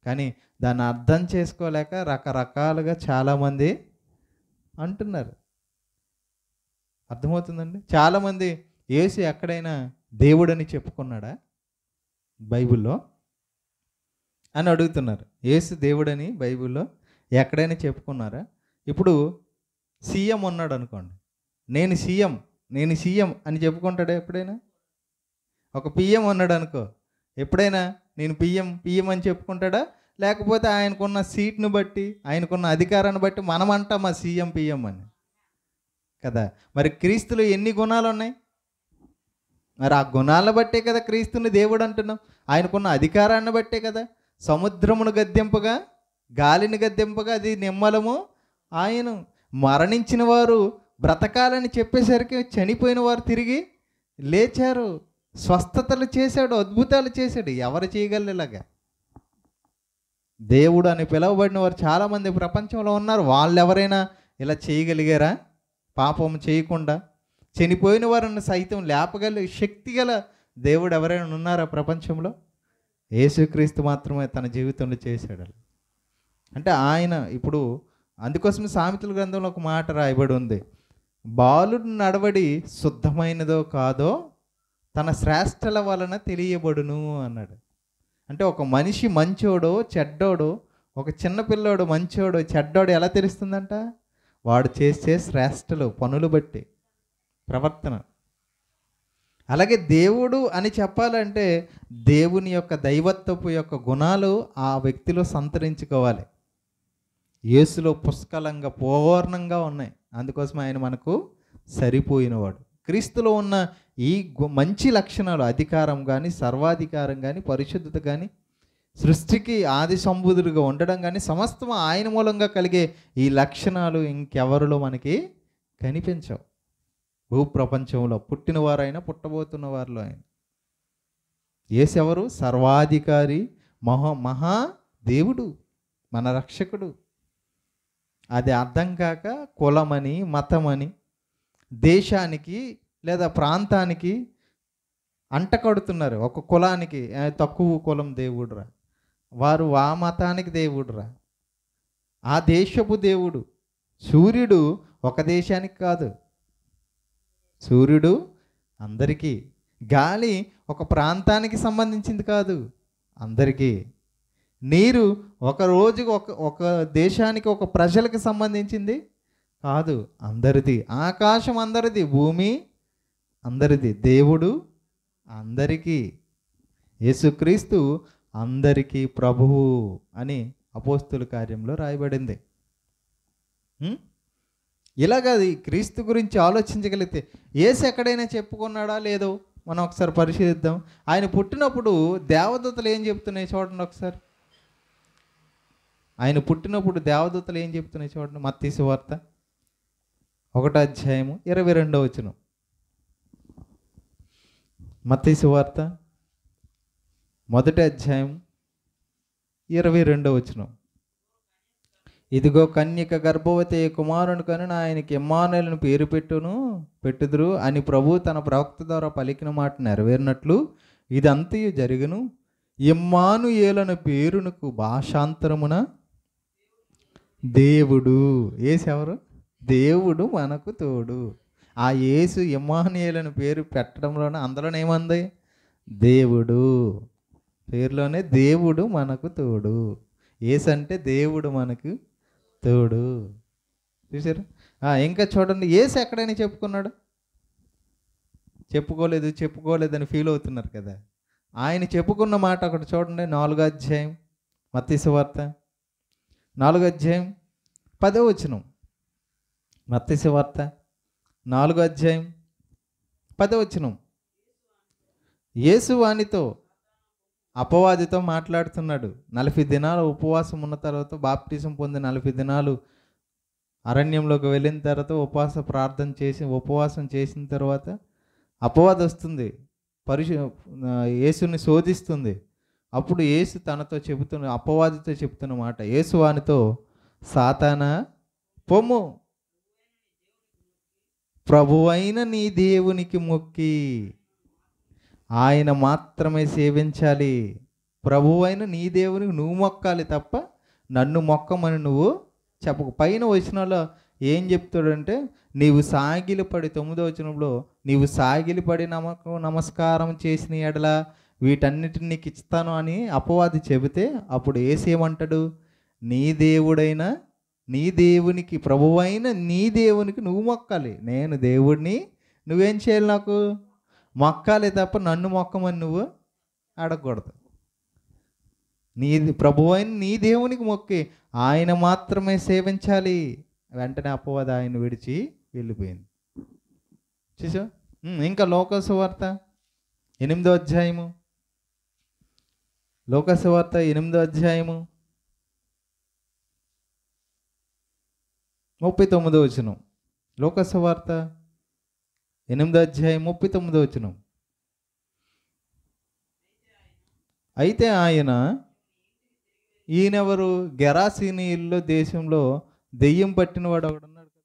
కానీ దాన్ని అర్థం చేసుకోలేక రకరకాలుగా చాలామంది అంటున్నారు. అర్థమవుతుందండి? చాలామంది యేసు ఎక్కడైనా దేవుడని చెప్పుకున్నాడా బైబిల్లో అని అడుగుతున్నారు. యేసు దేవుడని బైబిల్లో ఎక్కడైనా చెప్పుకున్నారా? ఇప్పుడు సీఎం ఉన్నాడు అనుకోండి, నేను సీఎం అని చెప్పుకుంటాడా ఎప్పుడైనా? ఒక పిఎం ఉన్నాడు అనుకో, ఎప్పుడైనా నేను పిఎం అని చెప్పుకుంటాడా? లేకపోతే ఆయనకున్న సీట్ను బట్టి, ఆయనకున్న అధికారాన్ని బట్టి మనం అంటాం మా సీఎం పిఎం అని కదా. మరి క్రీస్తులో ఎన్ని గుణాలు ఉన్నాయి? మరి ఆ గుణాలను బట్టే కదా క్రీస్తుని దేవుడు అంటున్నాం. ఆయనకున్న అధికారాన్ని బట్టే కదా సముద్రమును గద్దెంపగా, గాలిని గద్దెంపగా అది నిమ్మలము ఆయన. మరణించిన వారు బ్రతకాలని చెప్పేసరికి చనిపోయిన వారు తిరిగి లేచారు. స్వస్థతలు చేశాడు, అద్భుతాలు చేశాడు. ఎవరు చేయగలరు ఇలాగా? దేవుడు అని పిలువబడిన వారు చాలామంది ప్రపంచంలో ఉన్నారు. వాళ్ళు ఎవరైనా ఇలా చేయగలిగారా? పాపం చేయకుండా చనిపోయిన వారిని సైతం లేపగల శక్తి గల దేవుడు ఎవరైనా ఉన్నారా ప్రపంచంలో? యేసుక్రీస్తు మాత్రమే తన జీవితంలో చేశాడు. అంటే ఆయన ఇప్పుడు అందుకోసమే సామెతల గ్రంథంలో ఒక మాట రాయబడి ఉంది, బాలుడు నడవడి శుద్ధమైనదో కాదో తన శ్రేష్టల వలన తెలియబడును అన్నాడు. అంటే ఒక మనిషి మంచోడో చెడ్డోడో, ఒక చిన్నపిల్లోడు మంచోడో చెడ్డోడు ఎలా తెలుస్తుందంట? వాడు చేసే శ్రేష్టలు, పనులు బట్టి, ప్రవర్తన. అలాగే దేవుడు అని చెప్పాలంటే దేవుని యొక్క దైవత్వపు యొక్క గుణాలు ఆ వ్యక్తిలో సంతరించుకోవాలి. యేసులో పుష్కలంగా పూర్ణంగా ఉన్నాయి. అందుకోసం ఆయన మనకు సరిపోయినవాడు. క్రీస్తులో ఉన్న ఈ మంచి లక్షణాలు, అధికారం కానీ, సర్వాధికారం కానీ, పరిశుద్ధత కానీ, సృష్టికి ఆది సంబుధుడిగా ఉండడం కానీ, సమస్తం ఆయన మూలంగా కలిగే ఈ లక్షణాలు ఇంకెవరిలో మనకి కనిపించవు. భూప్రపంచంలో పుట్టినవారైనా పుట్టబోతున్న వారిలో ఆయన. యేసు ఎవరు? సర్వాధికారి, మహా దేవుడు, మన రక్షకుడు. అది అర్థం కాక కులమని, మతమని, దేశానికి లేదా ప్రాంతానికి అంటకడుతున్నారు. ఒక కులానికి తక్కువ కులం దేవుడురా, వారు ఆ మతానికి దేవుడురా, ఆ దేశపు దేవుడు. సూర్యుడు ఒక దేశానికి కాదు, సూర్యుడు అందరికీ. గాలి ఒక ప్రాంతానికి సంబంధించింది కాదు, అందరికీ. నీరు ఒక రోజుకి ఒక దేశానికి, ఒక ప్రజలకు సంబంధించింది కాదు, అందరిది. ఆకాశం అందరిది, భూమి అందరిది. దేవుడు అందరికీ. యేసుక్రీస్తు అందరికీ ప్రభువు అని అపోస్తుల కార్యంలో రాయబడింది. ఇలాగది క్రీస్తు గురించి ఆలోచించగలిగితే యేసు ఎక్కడైనా చెప్పుకున్నాడా లేదో మనం ఒకసారి పరిశీలిద్దాం. ఆయన పుట్టినప్పుడు దేవదూతలు ఏం చెప్తున్నాయి చూడండి ఒకసారి. ఆయన పుట్టినప్పుడు దేవదూతలు ఏం చెప్తున్నాయి చూడండి. మత్తయి సువార్త 1:22. మత్తయి సువార్త 1:22. ఇదిగో కన్యక గర్భవతి కుమారుని కనున ఆయనకి ఇమ్మానుయేలును పేరు పెట్టుదురు అని ప్రభు తన ప్రవక్త ద్వారా పలికిన మాట నెరవేరినట్లు ఇదంతయు జరుగును. ఇమ్మానుయేలన పేరునకు భాషాంతరమున దేవుడు. యేసు ఎవరు? దేవుడు మనకు తోడు. ఆ యేసు ఇమ్మానుయేలన పేరు పెట్టడంలోనే అందులోనే ఏమంది? దేవుడు. పేరులోనే దేవుడు మనకు తోడు. యేసు అంటే దేవుడు మనకు తోడు. చూసారు? ఇంకా చూడండి, యేసు ఎక్కడైనా చెప్పుకున్నాడు? చెప్పుకోలేదని ఫీల్ అవుతున్నారు కదా. ఆయన చెప్పుకున్న మాట ఒకటి చూడండి. 4వ అధ్యాయం మత్తయి సువార్త 4వ అధ్యాయం 10వ వచనం. మత్తయి సువార్త 4వ అధ్యాయం 10వ వచనం. యేసు వానితో, అపవాదితో మాట్లాడుతున్నాడు. 40 దినాలు ఉపవాసం ఉన్న తర్వాత, బాప్టిజం పొంది 40 దినాలు అరణ్యంలోకి వెళ్ళిన తర్వాత, ఉపవాసం చేసిన తర్వాత అపవాది వస్తుంది, యేసుని శోధిస్తుంది. అప్పుడు యేసు తనతో అపవాదితో చెబుతున్న మాట, యేసు వానితో, సాతానా పొమ్ము, ప్రభువైన నీ దేవునికి మొక్కి ఆయన మాత్రమే సేవించాలి. ప్రభువైన నీ దేవునికి నువ్వు మొక్కాలి తప్ప నన్ను మొక్కమని నువ్వు చెప్పకు. పైన వచనంలో ఏం చెప్తాడంటే, నీవు సాగిలిపడి 9వ వచనంలో, నీవు సాగిలిపడి నమస్కారం చేసిన ఎడల వీటన్నిటిని నీకు ఇస్తాను అని అపవాది చెబితే, అప్పుడు యేసేమంటాడు? నీ దేవుడైన నీ దేవునికి, ప్రభువైన నీ దేవునికి నువ్వు మొక్కాలి. నేను దేవుడిని, నువ్వేం చేయాలి? నాకు మొక్కాలి తప్ప నన్ను మొక్కమని నువ్వు అడగకూడదు. ప్రభువైన నీ దేవునికి మొక్కి ఆయన మాత్రమే సేవించాలి. వెంటనే అపవాది ఆయన విడిచి వెళ్ళిపోయింది. చూసా? ఇంకా లోకాసు వార్త 8వ అధ్యాయము, లోకాసు వార్త 8వ అధ్యాయము 39వ వచనం. లోకాసు వార్త 8వ అధ్యాయం 39వ వచనం. అయితే ఆయన, ఈయనెవరు? గెరాసీనీయుల్లో దేశంలో దెయ్యం పట్టినవాడు ఒకడున్నాడు కదా.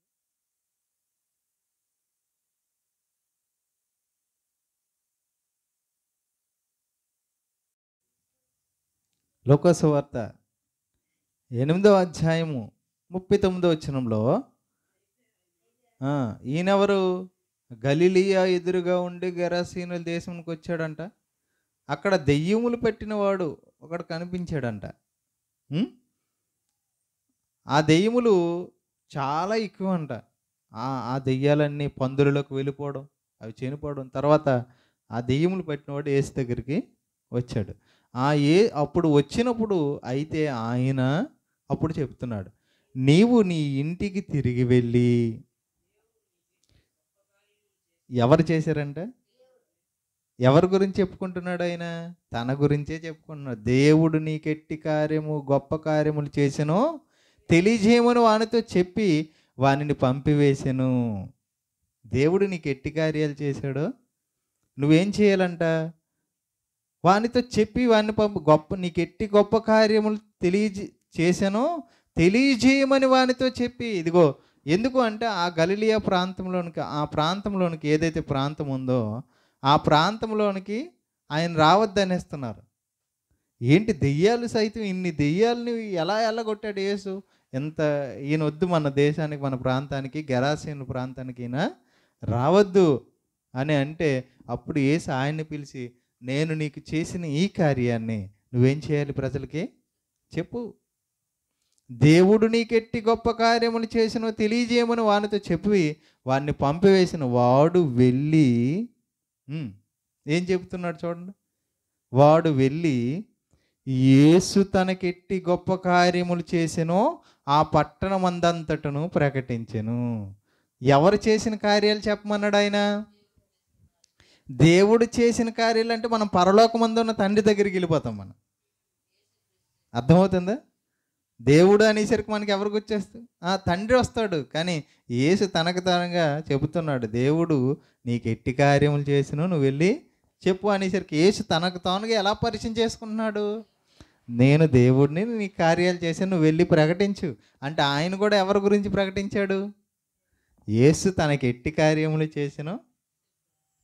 లోకాసు వార్త 8వ అధ్యాయము 39వ వచనంలో, ఈయనెవరు? గలిలియా ఎదురుగా ఉండి గెరాసీనుల దేశంకి వచ్చాడంట. అక్కడ దెయ్యములు పెట్టినవాడు ఒకడు కనిపించాడంట. ఆ దెయ్యములు చాలా ఎక్కువ అంట. ఆ దెయ్యాలన్నీ పందులలోకి వెళ్ళిపోవడం, అవి చనిపోవడం, తర్వాత ఆ దెయ్యములు పట్టినవాడు యేసు దగ్గరికి వచ్చాడు. ఆ అప్పుడు వచ్చినప్పుడు అయితే ఆయన అప్పుడు చెప్తున్నాడు, నీవు నీ ఇంటికి తిరిగి వెళ్ళి ఎవరు చేశారంట? ఎవరి గురించి చెప్పుకుంటున్నాడు ఆయన? తన గురించే చెప్పుకుంటున్నాడు. దేవుడు నీకెట్టి కార్యము గొప్ప కార్యములు చేసెనో తెలియజేయమని వానితో చెప్పి వానిని పంపివేసెను. దేవుడు నీకు ఎట్టి కార్యాలు చేశాడో నువ్వేం చేయాలంట? వానితో చెప్పి వాడిని నీకు ఎట్టి గొప్ప కార్యములు చేశానో తెలియజేయమని వానితో చెప్పి. ఇదిగో ఎందుకు అంటే ఆ గలిలియా ప్రాంతంలోనికి ఏదైతే ప్రాంతం ఉందో ఆ ప్రాంతంలోనికి ఆయన రావద్దనేస్తున్నారు. ఏంటి దెయ్యాలు సైతం ఇన్ని దెయ్యాలని ఎలా ఎల్లగొట్టాడు యేసు? ఈయన వద్దు మన దేశానికి, మన ప్రాంతానికి, గెరాసేను ప్రాంతానికి ఈయన రావద్దు అని అంటే అప్పుడు యేసు ఆయన్ని పిలిచి, నేను నీకు చేసిన ఈ కార్యాన్ని నువ్వేం చేయాలి? ప్రజలకి చెప్పు. దేవుడు నీకెట్టి గొప్ప కార్యములు చేసినో తెలియజేయమని వానితో చెప్పి వాడిని పంపివేసిన వాడు వెళ్ళి ఏం చెబుతున్నాడు చూడండి. వాడు వెళ్ళి యేసు తనకెట్టి గొప్ప కార్యములు చేసెనో ఆ పట్టణమందంతటను ప్రకటించెను. ఎవరు చేసిన కార్యాలు చెప్పమన్నాడు ఆయన? దేవుడు చేసిన కార్యాలు అంటే మనం పరలోకమందు ఉన్న తండ్రి దగ్గరికి వెళ్ళిపోతాం. మనం అర్థమవుతుందా? దేవుడు అనేసరికి మనకి ఎవరికి వచ్చేస్తుంది? తండ్రి వస్తాడు. కానీ యేసు తనకు తనగా చెబుతున్నాడు, దేవుడు నీకు ఎట్టి కార్యములు చేసినో నువ్వు వెళ్ళి చెప్పు అనేసరికి యేసు తనకు తానుగా ఎలా పరిచయం చేసుకుంటున్నాడు? నేను దేవుడిని, నీ కార్యాలు చేశాను, నువ్వు వెళ్ళి ప్రకటించు అంటే ఆయన కూడా ఎవరి గురించి ప్రకటించాడు? యేసు తనకి ఎట్టి కార్యములు చేసినో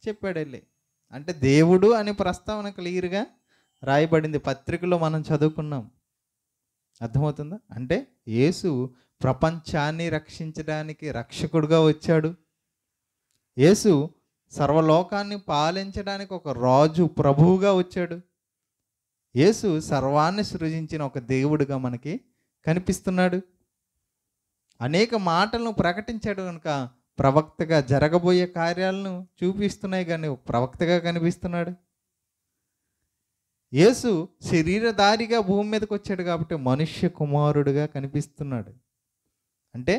చెప్పాడు వెళ్ళి. అంటే దేవుడు అనే ప్రస్తావన క్లియర్గా రాయబడింది, పత్రికలో మనం చదువుకున్నాం. అర్థమవుతుందా? అంటే యేసు ప్రపంచాన్ని రక్షించడానికి రక్షకుడుగా వచ్చాడు. యేసు సర్వలోకాన్ని పాలించడానికి ఒక రాజు, ప్రభువుగా వచ్చాడు. యేసు సర్వాన్ని సృజించిన ఒక దేవుడుగా మనకి కనిపిస్తున్నాడు. అనేక మాటలను ప్రకటించాడు కనుక ప్రవక్తగా జరగబోయే కార్యాలను చూపిస్తున్నాయి, కానీ ప్రవక్తగా కనిపిస్తున్నాడు. యేసు శరీరధారిగా భూమి మీదకి వచ్చాడు కాబట్టి మనుష్య కుమారుడుగా కనిపిస్తున్నాడు. అంటే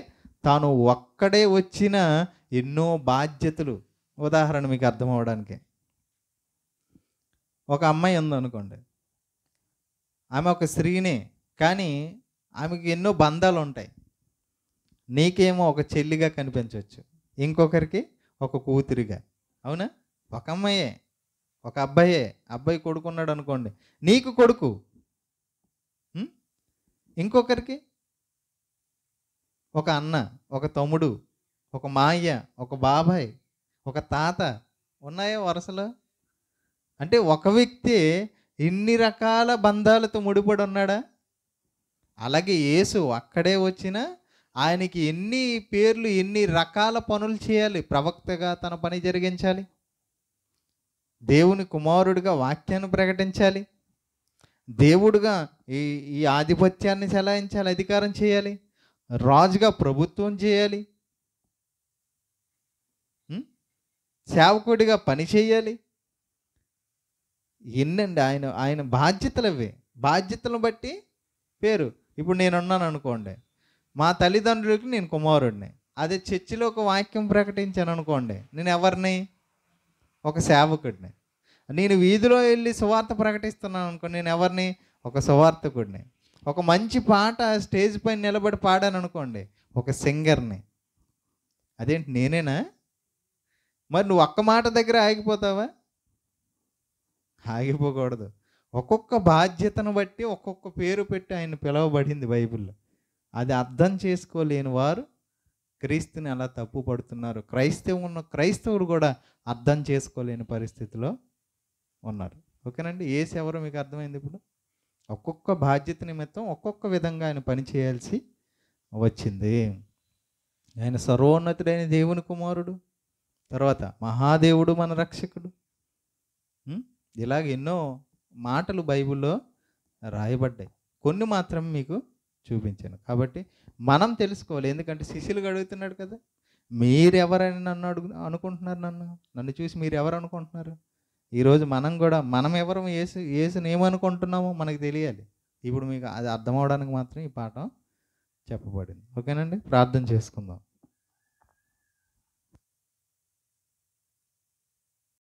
తాను ఒక్కడే వచ్చిన ఎన్నో బాధ్యతలు. ఉదాహరణ మీకు అర్థం అవడానికి, ఒక అమ్మాయి ఉందనుకోండి, ఆమె ఒక స్త్రీనే, కానీ ఆమెకి ఎన్నో బంధాలు ఉంటాయి. నీకేమో ఒక చెల్లిగా కనిపించవచ్చు, ఇంకొకరికి ఒక కూతురిగా. అవునా? ఒక అమ్మాయే, ఒక అబ్బాయి కొడుకున్నాడు అనుకోండి, నీకు కొడుకు. ఇంకొకరికి ఒక అన్న, ఒక తమ్ముడు, ఒక మాయ్య, ఒక బాబాయ్, ఒక తాత. ఉన్నాయో వరుసలో? అంటే ఒక వ్యక్తి ఇన్ని రకాల బంధాలతో ముడిపడి ఉన్నాడా? అలాగే యేసు అక్కడే వచ్చిన ఆయనకి ఎన్ని పేర్లు, ఎన్ని రకాల పనులు చేయాలి. ప్రవక్తగా తన పని జరిగించాలి, దేవుని కుమారుడిగా వాక్యాన్ని ప్రకటించాలి, దేవుడుగా ఈ ఆధిపత్యాన్ని చెలాయించాలి, అధికారం చేయాలి, రాజుగా ప్రభుత్వం చేయాలి, సేవకుడిగా పని చేయాలి. ఎన్నండి ఆయన బాధ్యతలు అవే. బాధ్యతలను బట్టి పేరు. ఇప్పుడు నేనున్నాను అనుకోండి, మా తల్లిదండ్రులకి నేను కుమారుడిని. అదే చర్చిలో ఒక వాక్యం ప్రకటించాను అనుకోండి, నేను ఎవరిని? ఒక సేవకుడిని. నేను వీధిలో వెళ్ళి సువార్త ప్రకటిస్తున్నాను అనుకోండి, నేను ఎవరిని? ఒక సువార్తకుడిని. ఒక మంచి పాట స్టేజ్ పైన నిలబడి పాడాను అనుకోండి, ఒక సింగర్ని. అదేంటి నేనేనా? మరి నువ్వు ఒక్క మాట దగ్గర ఆగిపోతావా? ఆగిపోకూడదు. ఒక్కొక్క బాధ్యతను బట్టి ఒక్కొక్క పేరు పెట్టి ఆయన పిలువబడింది బైబిల్లో. అది అర్థం చేసుకోలేని వారు క్రీస్తుని అలా తప్పు పడుతున్నారు. క్రైస్తవుడు కూడా అర్థం చేసుకోలేని పరిస్థితిలో ఉన్నారు. ఓకేనండి? యేసు ఎవరో మీకు అర్థమైంది. ఇప్పుడు ఒక్కొక్క బాధ్యత నిమిత్తం ఒక్కొక్క విధంగా ఆయన పని చేయాల్సి వచ్చింది. ఆయన సర్వోన్నతుడైన దేవుని కుమారుడు, తర్వాత మహాదేవుడు, మన రక్షకుడు. ఇలాగ ఎన్నో మాటలు బైబిల్లో రాయబడ్డాయి. కొన్ని మాత్రం మీకు చూపించాను. కాబట్టి మనం తెలుసుకోవాలి. ఎందుకంటే శిష్యులుగా అడుగుతున్నాడు కదా, మీరెవరని అనుకుంటున్నారు? నన్ను చూసి మీరు ఎవరు అనుకుంటున్నారు? ఈరోజు మనం ఎవరం యేసుని ఏమనుకుంటున్నామో మనకు తెలియాలి. ఇప్పుడు మీకు అది అర్థం అవ్వడానికి మాత్రం ఈ పాఠం చెప్పబడింది. ఓకేనండి, ప్రార్థన చేసుకుందాం.